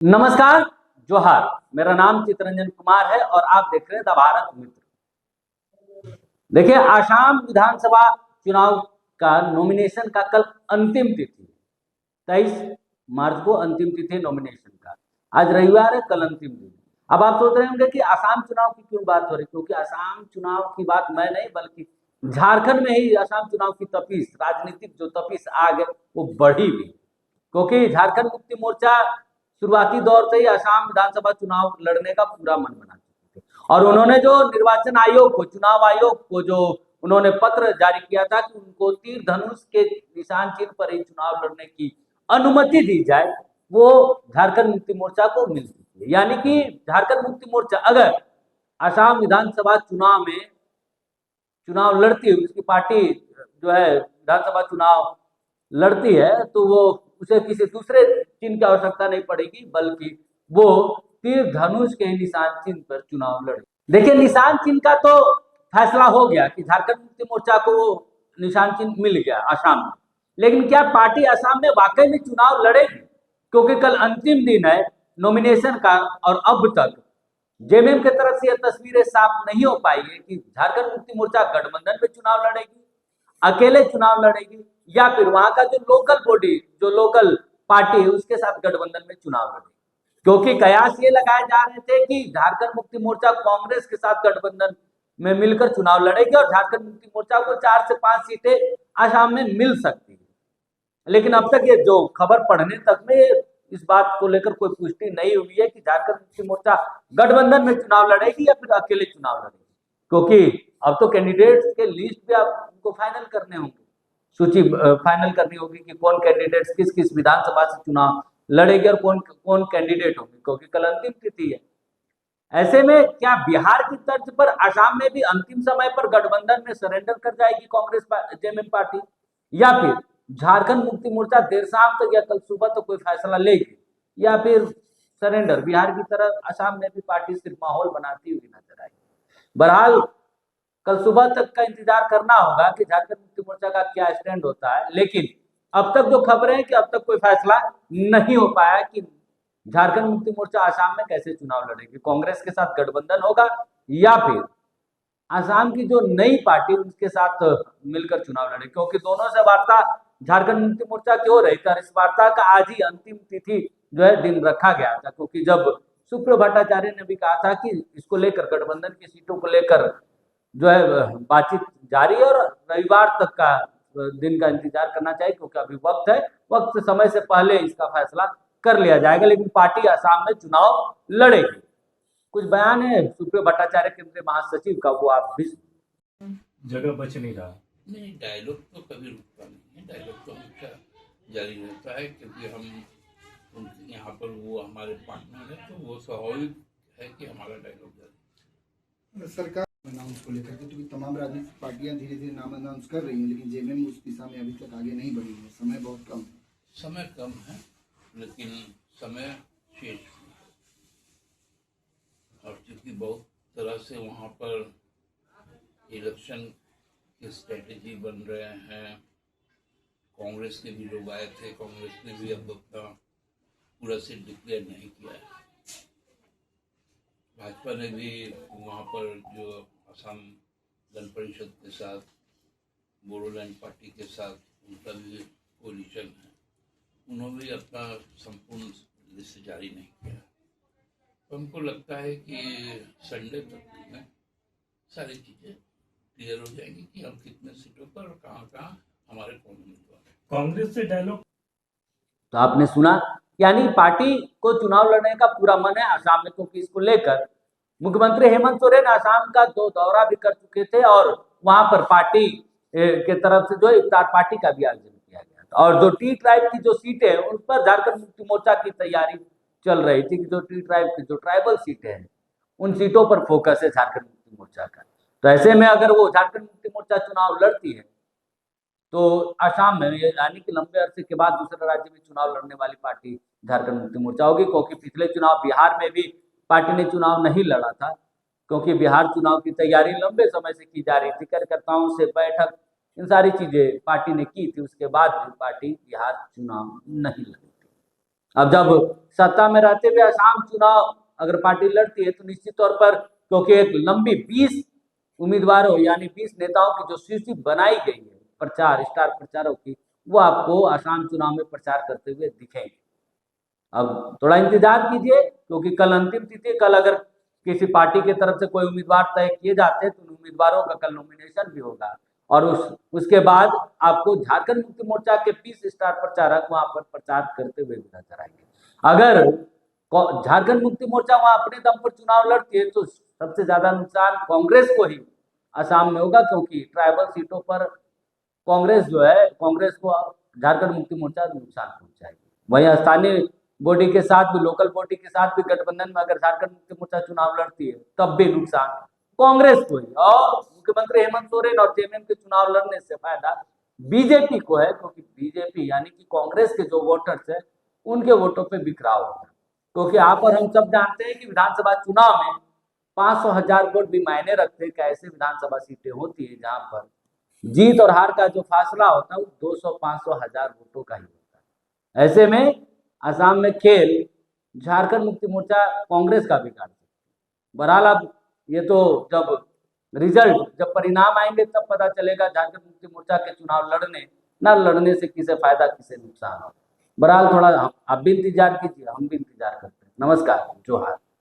नमस्कार, जोहार। मेरा नाम चितरंजन कुमार है और आप देख रहे हैं द भारत मित्र। देखिए, आसाम विधानसभा चुनाव का नॉमिनेशन का कल अंतिम तिथि 23 मार्च को अंतिम तिथि नॉमिनेशन का। आज रविवार है, कल अंतिम दिन। अब आप सोच रहे होंगे कि आसाम चुनाव की क्यों बात हो रही, क्योंकि आसाम चुनाव की बात मैं नहीं बल्कि झारखंड में ही आसाम चुनाव की तपिश, राजनीतिक जो तपिश आग है वो बढ़ी हुई, क्योंकि झारखंड मुक्ति मोर्चा शुरुआती दौर से ही आसाम विधानसभा चुनाव लड़ने का पूरा मन बना चुके थे और उन्होंने जो निर्वाचन आयोग को, चुनाव आयोग को जो उन्होंने पत्र जारी किया था कि उनको तीर धनुष के निशान चिन्ह पर ही चुनाव लड़ने की अनुमति दी जाए, वो झारखंड मुक्ति मोर्चा को मिल चुकी है। यानी कि झारखंड मुक्ति मोर्चा अगर आसाम विधानसभा चुनाव में चुनाव लड़ती है, उसकी पार्टी जो है विधानसभा चुनाव लड़ती है, तो वो उसे किसी दूसरे चिन्ह की आवश्यकता नहीं पड़ेगी, बल्कि वो तीर धनुष के निशान चिन्ह पर चुनाव लड़े। देखिए, निशान चिन्ह का तो फैसला हो गया कि झारखंड मुक्ति मोर्चा को वो निशान चिन्ह मिल गया आसाम में, लेकिन क्या पार्टी आसाम में वाकई में चुनाव लड़ेगी? क्योंकि कल अंतिम दिन है नॉमिनेशन का और अब तक जेएमएम की तरफ से यह तस्वीरें साफ नहीं हो पाई है कि झारखंड मुक्ति मोर्चा गठबंधन में चुनाव लड़ेगी, अकेले चुनाव लड़ेगी, या फिर वहां का जो लोकल बॉडी, जो लोकल पार्टी है उसके साथ गठबंधन में चुनाव लड़ेगी। क्योंकि कयास ये लगाए जा रहे थे कि झारखंड मुक्ति मोर्चा कांग्रेस के साथ गठबंधन में मिलकर चुनाव लड़ेगी और झारखंड मुक्ति मोर्चा को 4 से 5 सीटें आसाम में मिल सकती है। लेकिन अब तक ये जो खबर पढ़ने तक में इस बात को लेकर कोई पुष्टि नहीं हुई है कि झारखंड मुक्ति मोर्चा गठबंधन में चुनाव लड़ेगी या फिर अकेले चुनाव लड़ेगी, क्योंकि अब तो कैंडिडेट्स के लिस्ट भी आपको फाइनल करने होंगे, सूची फाइनल करनी होगी कि कौन कैंडिडेट्स किस किस विधानसभा से चुनाव लड़ेंगे और कौन कौन कैंडिडेट होंगे, क्योंकि कल अंतिम तिथि है। ऐसे में क्या बिहार की तर्ज पर आसाम में भी अंतिम समय पर गठबंधन में सरेंडर कर जाएगी कांग्रेस जेएमएम पार्टी, या फिर झारखंड मुक्ति मोर्चा देर शाम तक या कल सुबह तक कोई फैसला लेगी, या फिर सरेंडर बिहार की तरह आसाम में भी पार्टी सिर्फ माहौल बनाती हुई नजर आएगी। बहरहाल कल सुबह तक का इंतजार करना होगा कि झारखंड मुक्ति मोर्चा का क्या स्टैंड होता है। लेकिन अब तक जो खबरें हैं कि अब तक कोई फैसला नहीं हो पाया कि झारखंड मुक्ति मोर्चा आसाम में कैसे चुनाव लड़ेगी, कांग्रेस के साथ गठबंधन होगा या फिर आसाम की जो नई पार्टी उसके साथ मिलकर चुनाव लड़ेगी, क्योंकि दोनों से वार्ता झारखंड मुक्ति मोर्चा की हो रही थी और इस वार्ता का आज ही अंतिम तिथि जो है दिन रखा गया था, क्योंकि जब सुप्रियो भट्टाचार्य ने भी कहा था कि इसको लेकर गठबंधन की सीटों को लेकर जो है बातचीत जारी है और रविवार तक का दिन का इंतजार करना चाहिए, क्योंकि अभी वक्त है, वक्त से समय से पहले इसका फैसला कर लिया जाएगा। लेकिन पार्टी आसाम में चुनाव लड़ेगी। कुछ बयान है सुप्रियो भट्टाचार्य केंद्रीय महासचिव का, वो आप भी जगह बच नहीं रहा। नहीं, डायलॉग तो कभी रुकता नहीं है, डायलॉग तो हमेशा जारी रहता है, क्योंकि हम यहाँ पर वो हमारे पार्टनर है, तो वो स्वाभाविक है कि हमारा डायलॉग जारी। सरकार अनाउंस को लेकर के क्योंकि तमाम राजनीतिक पार्टियां धीरे धीरे नाम अनाउंस कर रही हैं, लेकिन जेएमएम उस दिशा में अभी तक आगे नहीं बढ़ी है, समय बहुत कम है। समय कम है, लेकिन समय शेष है। और चूंकि बहुत तरह से वहाँ पर इलेक्शन की स्ट्रेटेजी बन रहे हैं, कांग्रेस के भी लोग आए थे, कांग्रेस ने भी अब अपना पूरा सीट डिक्लेयर नहीं किया है। भाजपा ने भी वहाँ पर जो असम गण परिषद के साथ, बोडोलैंड पार्टी के साथ उनका भी कोलिशन है, उन्होंने भी अपना संपूर्ण लिस्ट जारी नहीं किया। तो हमको लगता है कि संडे तक में सारी चीज़ें क्लियर हो जाएगी कि हम कितने सीटों पर और कहाँ हमारे कौन उम्मीदवार है। कांग्रेस से डायलॉग तो आपने सुना, यानी पार्टी को चुनाव लड़ने का पूरा मन है आसाम में, क्योंकि इसको लेकर मुख्यमंत्री हेमंत सोरेन आसाम का 2 दौरा भी कर चुके थे और वहां पर पार्टी के तरफ से जो इफ्तार पार्टी का भी आयोजन किया गया था। और जो टी ट्राइब की जो सीटें हैं उन पर झारखंड मुक्ति मोर्चा की तैयारी चल रही थी कि जो टी ट्राइब की जो ट्राइबल सीटें हैं उन सीटों पर फोकस है झारखंड मुक्ति मोर्चा का। तो ऐसे में अगर वो झारखंड मुक्ति मोर्चा चुनाव लड़ती है तो आसाम में, यानी कि लंबे अरसे के बाद दूसरे राज्य में चुनाव लड़ने वाली पार्टी झारखंड मुक्ति मोर्चा होगी, क्योंकि पिछले चुनाव बिहार में भी पार्टी ने चुनाव नहीं लड़ा था, क्योंकि बिहार चुनाव की तैयारी लंबे समय से की जा रही थी, कार्यकर्ताओं से बैठक, इन सारी चीजें पार्टी ने की थी, उसके बाद भी पार्टी बिहार चुनाव नहीं लड़ी थी। अब जब सत्ता में रहते हुए असम चुनाव अगर पार्टी लड़ती है तो निश्चित तौर पर, क्योंकि एक लंबी 20 उम्मीदवारों यानी 20 नेताओं की जो सूची बनाई गई है प्रचार स्टार प्रचारकों की, वो आपको असम चुनाव में प्रचार करते हुए दिखेंगे। अब थोड़ा इंतजार कीजिए, क्योंकि कल अंतिम तिथि। कल अगर किसी पार्टी की तरफ से कोई उम्मीदवार तय किए जाते हैं तो उन उम्मीदवारों का कल नॉमिनेशन भी होगा, और उसके बाद आपको झारखंड मुक्ति मोर्चा के 20 स्टार प्रचारक वहां पर प्रचार करते हुए भी नजर आएंगे। अगर झारखंड मुक्ति मोर्चा वहां अपने दम पर चुनाव लड़ती है तो सबसे ज्यादा नुकसान कांग्रेस को ही असम में होगा, क्योंकि ट्राइबल सीटों पर कांग्रेस जो है, कांग्रेस को झारखंड मुक्ति मोर्चा नुकसान पहुंचाएगी। वहीं स्थानीय बॉडी के साथ भी, लोकल बॉडी के साथ भी गठबंधन में अगर झारखंड मुक्ति मोर्चा चुनाव लड़ती है तब भी नुकसान कांग्रेस को ही, और मुख्यमंत्री हेमंत सोरेन और जेएमएम के चुनाव लड़ने से फायदा बीजेपी को है, क्योंकि बीजेपी यानी कि कांग्रेस के जो वोटर्स है उनके वोटों पे बिखराव होता है। क्योंकि आप और हम सब जानते हैं कि विधानसभा चुनाव में 500,000 वोट भी मायने रखते हैं। ऐसे विधानसभा सीटें होती है जहां पर जीत और हार का जो फासला होता है वो 200-500,000 वोटों का ही होता है। ऐसे में असम में खेल झारखंड मुक्ति मोर्चा कांग्रेस का बिगाड़ सकती है। बहरहाल अब ये तो जब परिणाम आएंगे तब पता चलेगा झारखंड मुक्ति मोर्चा के चुनाव लड़ने न लड़ने से किसे फायदा किसे नुकसान हो। बहरहाल थोड़ा आप भी इंतजार कीजिए, हम भी इंतजार करते हैं। नमस्कार, जोहार।